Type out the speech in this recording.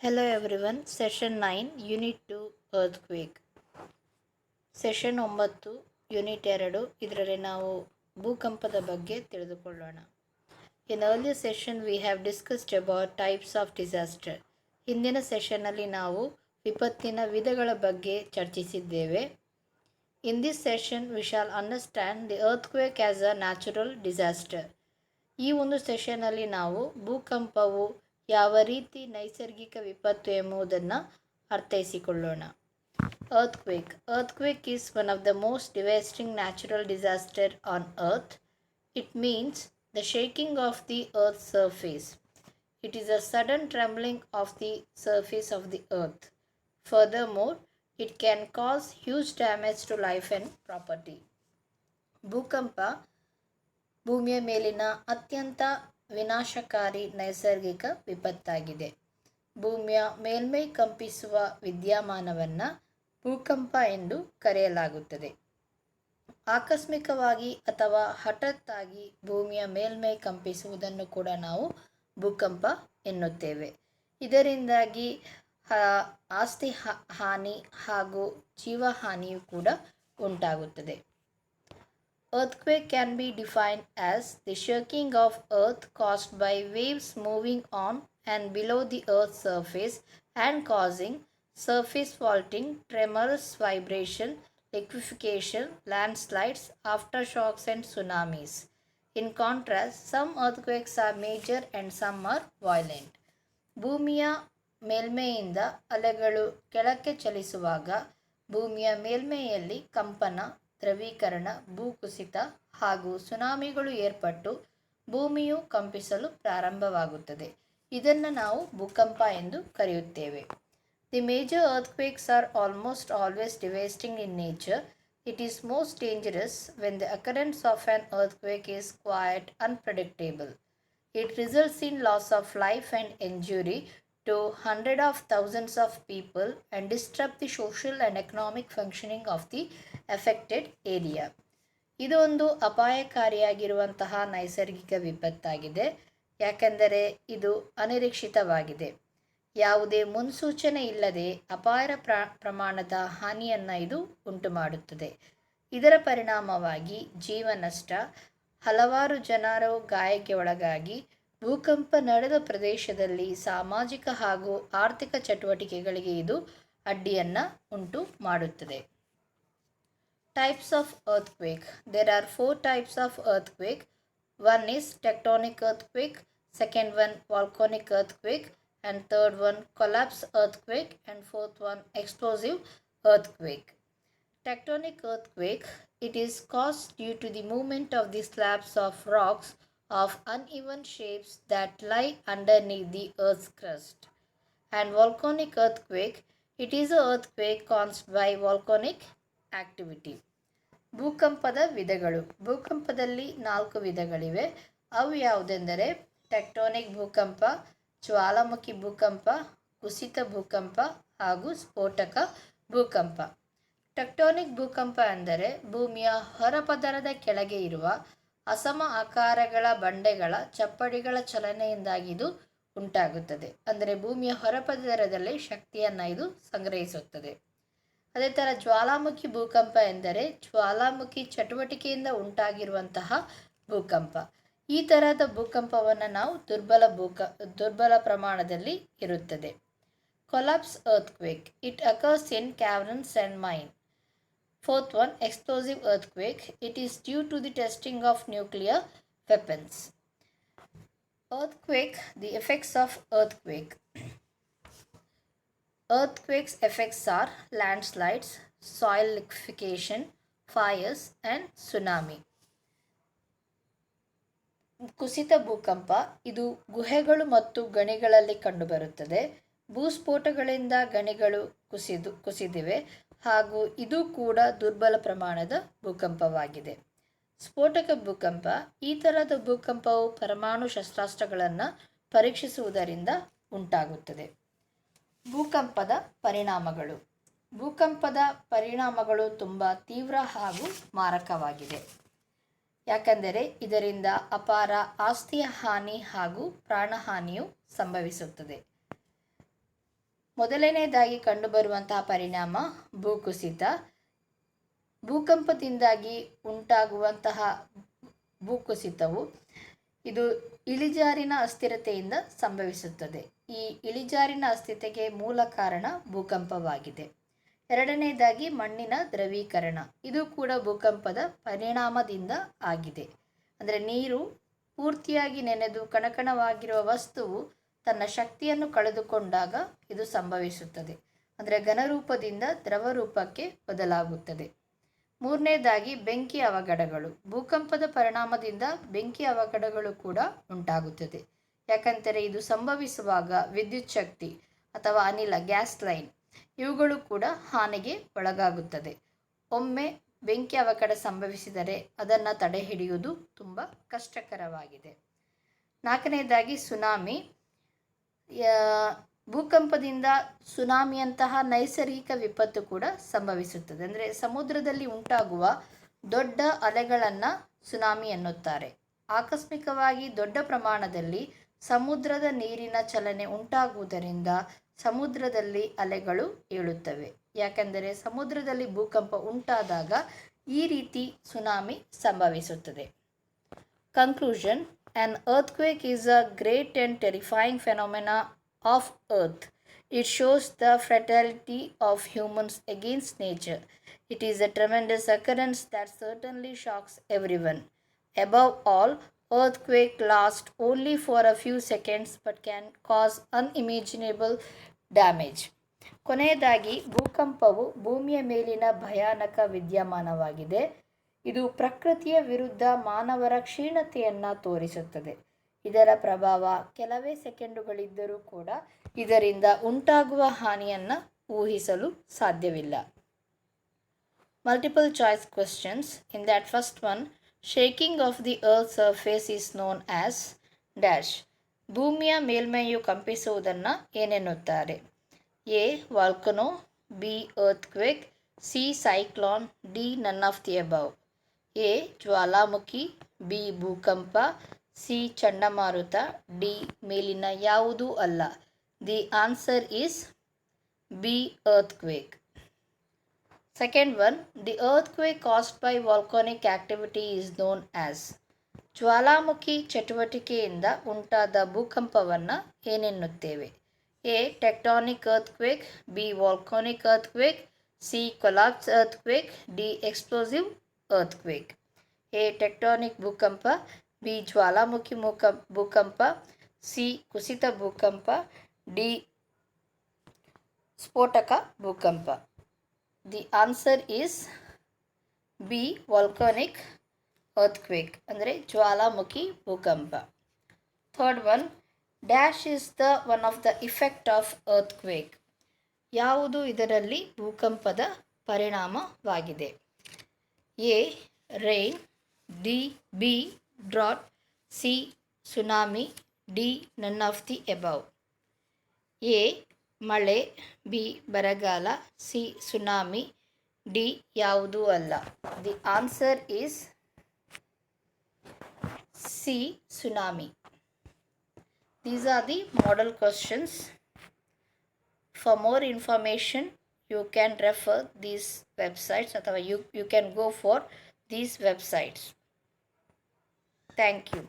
Hello everyone, Session 9, Unit 2, Earthquake. Session 9, unit 2 ಇದರಲ್ಲಿ ನಾವು ಭೂಕಂಪದ ಬಗ್ಗೆ ತಿಳಿದುಕೊಳ್ಳೋಣ. ಇನ್ earlier session we have discussed about types of disaster. ಹಿಂದಿನ ಸೆಷನ್ನಲ್ಲಿ ನಾವು ವಿಪತ್ತಿನ ವಿಧಗಳ ಬಗ್ಗೆ ಚರ್ಚಿಸಿದ್ದೇವೆ. In this session we shall understand the earthquake as a natural disaster. ಈ ಒಂದು ಸೆಷನ್ನಲ್ಲಿ ನಾವು ಭೂಕಂಪವು ಯಾವ ರೀತಿ ನೈಸರ್ಗಿಕ ವಿಪತ್ತು ಎಂಬುದನ್ನು ಅರ್ಥೈಸಿಕೊಳ್ಳೋಣ. Earthquake is one of the most devastating natural disaster on earth. It means the shaking of the earth's surface. It is a sudden trembling of the surface of the earth. Furthermore, it can cause huge damage to life and property. ಭೂಕಂಪ ಭೂಮಿಯ ಮೇಲಿನ ಅತ್ಯಂತ ವಿನಾಶಕಾರಿ ನೈಸರ್ಗಿಕ ವಿಪತ್ತಾಗಿದೆ. ಭೂಮಿಯ ಮೇಲ್ಮೈ ಕಂಪಿಸುವ ವಿದ್ಯಮಾನವನ್ನು ಭೂಕಂಪ ಎಂದು ಕರೆಯಲಾಗುತ್ತದೆ. ಆಕಸ್ಮಿಕವಾಗಿ ಅಥವಾ ಹಠಾತ್ತಾಗಿ ಭೂಮಿಯ ಮೇಲ್ಮೈ ಕಂಪಿಸುವುದನ್ನು ಕೂಡ ನಾವು ಭೂಕಂಪ ಎನ್ನುತ್ತೇವೆ. ಇದರಿಂದಾಗಿ ಆಸ್ತಿ ಹಾನಿ ಹಾಗೂ ಜೀವಹಾನಿಯು ಕೂಡ ಉಂಟಾಗುತ್ತದೆ. Earthquake can be defined as the shaking of earth caused by waves moving on and below the earth's surface and causing surface faulting, tremors, vibration, liquefaction, landslides, aftershocks and tsunamis. In contrast, some earthquakes are major and some are violent. ಭೂಮಿಯ ಮೇಲ್ಮೈಯಿಂದ ಅಲೆಗಳು ಕೆಳಕ್ಕೆ ಚಲಿಸುವಾಗ ಭೂಮಿಯ ಮೇಲ್ಮೈಯಲ್ಲಿ ಕಂಪನ, ದ್ರವೀಕರಣ, ಭೂಕುಸಿತ ಹಾಗೂ ಸುನಾಮಿಗಳು ಏರ್ಪಟ್ಟು ಭೂಮಿಯು ಕಂಪಿಸಲು ಪ್ರಾರಂಭವಾಗುತ್ತದೆ. ಇದನ್ನು ನಾವು ಭೂಕಂಪ ಎಂದು ಕರೆಯುತ್ತೇವೆ. The major earthquakes are almost always devastating in nature. It is most dangerous when the occurrence of an earthquake is quite unpredictable. It results in loss of life and injury to hundreds of thousands of people and disrupt the social and economic functioning of the affected area. ಇದು ಒಂದು ಅಪಾಯಕಾರಿಯಾಗಿರುವಂತಹ ನೈಸರ್ಗಿಕ ವಿಪತ್ತಾಗಿದೆ. ಯಾಕೆಂದರೆ ಇದು ಅನಿರೀಕ್ಷಿತವಾಗಿದೆ. ಯಾವುದೇ ಮುನ್ಸೂಚನೆ ಇಲ್ಲದೆ ಅಪಾರ ಪ್ರಮಾಣದ ಹಾನಿಯನ್ನು ಇದು ಉಂಟು ಮಾಡುತ್ತದೆ. ಇದರ ಪರಿಣಾಮವಾಗಿ ಜೀವ ನಷ್ಟ, ಹಲವಾರು ಜನರು ಗಾಯಕ್ಕೆ ಒಳಗಾಗಿ ಭೂಕಂಪ ನಡೆದ ಪ್ರದೇಶದಲ್ಲಿ ಸಾಮಾಜಿಕ ಹಾಗೂ ಆರ್ಥಿಕ ಚಟುವಟಿಕೆಗಳಿಗೆ ಇದು ಅಡ್ಡಿಯನ್ನು ಉಂಟು ಮಾಡುತ್ತದೆ. Types of earthquake. There are 4 types of earthquake. One is tectonic earthquake, second one volcanic earthquake, and third one collapse earthquake, and fourth one explosive earthquake. Tectonic earthquake, it is caused due to the movement of the slabs of rocks of uneven shapes that lie underneath the earth's crust. And volcanic earthquake, it is an earthquake caused by volcanic activity. ಭೂಕಂಪದ ವಿಧಗಳು. ಭೂಕಂಪದಲ್ಲಿ 4 ವಿಧಗಳಿವೆ. ಅವು ಯಾವುದೆಂದರೆ tectonic ಭೂಕಂಪ, ಜ್ವಾಲಾಮುಖಿ ಭೂಕಂಪ, ಕುಸಿತ ಭೂಕಂಪ ಹಾಗೂ ಸ್ಫೋಟಕ ಭೂಕಂಪ. ಟೆಕ್ಟೋನಿಕ್ ಭೂಕಂಪ ಎಂದರೆ ಭೂಮಿಯ ಹೊರಪದರದ ಕೆಳಗೆ ಇರುವ ಅಸಮ ಆಕಾರಗಳ ಬಂಡೆಗಳ ಚಪ್ಪಡಿಗಳ ಚಲನೆಯಿಂದಾಗಿ ಇದು ಉಂಟಾಗುತ್ತದೆ. ಅಂದರೆ ಭೂಮಿಯ ಹೊರಪದರದಲ್ಲಿ ಶಕ್ತಿಯನ್ನು ಇದು ಸಂಗ್ರಹಿಸುತ್ತದೆ. ಅದೇ ಥರ ಜ್ವಾಲಾಮುಖಿ ಭೂಕಂಪ ಎಂದರೆ ಜ್ವಾಲಾಮುಖಿ ಚಟುವಟಿಕೆಯಿಂದ ಉಂಟಾಗಿರುವಂತಹ ಭೂಕಂಪ. ಈ ತರಹದ ಭೂಕಂಪವನ್ನು ನಾವು ದುರ್ಬಲ ಪ್ರಮಾಣದಲ್ಲಿ ಇರುತ್ತದೆ. Collapse earthquake, it occurs in caverns and mines. Fourth one, explosive earthquake, it is due to the testing of nuclear weapons. Earthquake, the effects of earthquake. Earthquake's effects are landslides, soil liquefaction, fires and tsunami. ಕುಸಿತ ಭೂಕಂಪ, ಇದು ಗುಹೆಗಳು ಮತ್ತು ಗಣಿಗಳಲ್ಲಿ ಕಂಡುಬರುತ್ತದೆ. ಭೂಸ್ಫೋಟಗಳಿಂದ ಗಣಿಗಳು ಕುಸಿದಿವೆ ಹಾಗೂ ಇದು ಕೂಡ ದುರ್ಬಲ ಪ್ರಮಾಣದ ಭೂಕಂಪವಾಗಿದೆ. ಸ್ಫೋಟಕ ಭೂಕಂಪ, ಈ ಥರದ ಭೂಕಂಪವು ಪರಮಾಣು ಶಸ್ತ್ರಾಸ್ತ್ರಗಳನ್ನು ಪರೀಕ್ಷಿಸುವುದರಿಂದ ಉಂಟಾಗುತ್ತದೆ. ಭೂಕಂಪದ ಪರಿಣಾಮಗಳು. ಭೂಕಂಪದ ಪರಿಣಾಮಗಳು ತುಂಬ ತೀವ್ರ ಹಾಗೂ ಮಾರಕವಾಗಿದೆ. ಯಾಕೆಂದರೆ ಇದರಿಂದ ಅಪಾರ ಆಸ್ತಿಯ ಹಾನಿ ಹಾಗೂ ಪ್ರಾಣಹಾನಿಯು ಸಂಭವಿಸುತ್ತದೆ. ಮೊದಲನೆಯದಾಗಿ ಕಂಡುಬರುವಂತಹ ಪರಿಣಾಮ ಭೂಕುಸಿತ. ಭೂಕಂಪದಿಂದಾಗಿ ಉಂಟಾಗುವಂತಹ ಭೂಕುಸಿತವು ಇದು ಇಳಿಜಾರಿನ ಅಸ್ಥಿರತೆಯಿಂದ ಸಂಭವಿಸುತ್ತದೆ. ಈ ಇಳಿಜಾರಿನ ಅಸ್ಥಿರತೆಗೆ ಮೂಲ ಕಾರಣ ಭೂಕಂಪವಾಗಿದೆ. ಎರಡನೆಯದಾಗಿ ಮಣ್ಣಿನ ದ್ರವೀಕರಣ. ಇದು ಕೂಡ ಭೂಕಂಪದ ಪರಿಣಾಮದಿಂದ ಆಗಿದೆ. ಅಂದರೆ ನೀರು ಪೂರ್ತಿಯಾಗಿ ನೆನೆದು ಕಣಕಣವಾಗಿರುವ ವಸ್ತುವು ತನ್ನ ಶಕ್ತಿಯನ್ನು ಕಳೆದುಕೊಂಡಾಗ ಇದು ಸಂಭವಿಸುತ್ತದೆ. ಅಂದರೆ ಘನರೂಪದಿಂದ ದ್ರವ ರೂಪಕ್ಕೆ ಬದಲಾಗುತ್ತದೆ. ಮೂರನೇದಾಗಿ ಬೆಂಕಿ ಅವಘಡಗಳು. ಭೂಕಂಪದ ಪರಿಣಾಮದಿಂದ ಬೆಂಕಿ ಅವಘಡಗಳು ಕೂಡ ಉಂಟಾಗುತ್ತದೆ. ಯಾಕಂದರೆ ಇದು ಸಂಭವಿಸುವಾಗ ವಿದ್ಯುತ್ ಶಕ್ತಿ ಅಥವಾ ಅನಿಲ, ಗ್ಯಾಸ್ ಲೈನ್ ಇವುಗಳು ಕೂಡ ಹಾನಿಗೆ ಒಳಗಾಗುತ್ತದೆ. ಒಮ್ಮೆ ಬೆಂಕಿ ಅವಘಡ ಸಂಭವಿಸಿದರೆ ಅದನ್ನು ತಡೆ ಹಿಡಿಯುವುದು ತುಂಬ ಕಷ್ಟಕರವಾಗಿದೆ. ನಾಲ್ಕನೇದಾಗಿ ಸುನಾಮಿ. ಭೂಕಂಪದಿಂದ ಸುನಾಮಿಯಂತಹ ನೈಸರ್ಗಿಕ ವಿಪತ್ತು ಕೂಡ ಸಂಭವಿಸುತ್ತದೆ. ಅಂದರೆ ಸಮುದ್ರದಲ್ಲಿ ಉಂಟಾಗುವ ದೊಡ್ಡ ಅಲೆಗಳನ್ನು ಸುನಾಮಿ ಎನ್ನುತ್ತಾರೆ. ಆಕಸ್ಮಿಕವಾಗಿ ದೊಡ್ಡ ಪ್ರಮಾಣದಲ್ಲಿ ಸಮುದ್ರದ ನೀರಿನ ಚಲನೆ ಉಂಟಾಗುವುದರಿಂದ ಸಮುದ್ರದಲ್ಲಿ ಅಲೆಗಳು ಏಳುತ್ತವೆ. ಯಾಕೆಂದರೆ ಸಮುದ್ರದಲ್ಲಿ ಭೂಕಂಪ ಉಂಟಾದಾಗ ಈ ರೀತಿ ಸುನಾಮಿ ಸಂಭವಿಸುತ್ತದೆ. Conclusion: An earthquake is a great and terrifying phenomena of Earth. It shows the fragility of humans against nature. It is a tremendous occurrence that certainly shocks everyone. Above all, earthquakes last only for a few seconds but can cause unimaginable damage. ಕೊನೆಯದಾಗಿ ಭೂಕಂಪವು ಭೂಮಿಯ ಮೇಲಿನ ಭಯಾನಕ ವಿದ್ಯಮಾನವಾಗಿದೆ. ಇದು ಪ್ರಕೃತಿಯ ವಿರುದ್ಧ ಮಾನವರ ಕ್ಷೀಣತೆಯನ್ನು ತೋರಿಸುತ್ತದೆ. ಇದರ ಪ್ರಭಾವ ಕೆಲವೇ ಸೆಕೆಂಡುಗಳಿದ್ದರೂ ಕೂಡ ಇದರಿಂದ ಉಂಟಾಗುವ ಹಾನಿಯನ್ನು ಊಹಿಸಲು ಸಾಧ್ಯವಿಲ್ಲ. Multiple choice questions. In that first one, shaking of the earth surface is known as dash. ಭೂಮಿಯ ಮೇಲ್ಮೈಯು ಕಂಪಿಸುವುದನ್ನು ಏನೆನ್ನುತ್ತಾರೆ? A volcano, B earthquake, C cyclone, D none of the above. A ಜ್ವಾಲಾಮುಖಿ, ಬಿ ಭೂಕಂಪ, ಸಿ ಚಂಡಮಾರುತ, ಡಿ ಮೇಲಿನ ಯಾವುದೂ ಅಲ್ಲ. The answer is B earthquake. Second one, the earthquake caused by volcanic activity is known as. ಜ್ವಾಲಾಮುಖಿ ಚಟುವಟಿಕೆಯಿಂದ ಉಂಟಾದ ಭೂಕಂಪವನ್ನು ಏನೆನ್ನುತ್ತೇವೆ? A tectonic earthquake, B volcanic earthquake, C collapse earthquake, D explosive earthquake. A tectonic ಭೂಕಂಪ, B ಜ್ವಾಲಾಮುಖಿ ಭೂಕಂಪ, C ಕುಸಿತ ಭೂಕಂಪ, ಡಿ ಸ್ಫೋಟಕ ಭೂಕಂಪ. The answer is B volcanic earthquake, ಅಂದರೆ ಜ್ವಾಲಾಮುಖಿ ಭೂಕಂಪ. Third one, dash is the one of the effect of earthquake. ಯಾವುದು ಇದರಲ್ಲಿ ಭೂಕಂಪದ ಪರಿಣಾಮವಾಗಿದೆ? A rain, B drought, C tsunami, D none of the above. A ಮಳೆ, ಬಿ ಬರಗಾಲ, ಸಿ ಸುನಾಮಿ, ಡಿ ಯಾವುದೂ ಅಲ್ಲ. The answer is C tsunami. These are the model questions. For more information, you can refer these websites or you can go for these websites. Thank you.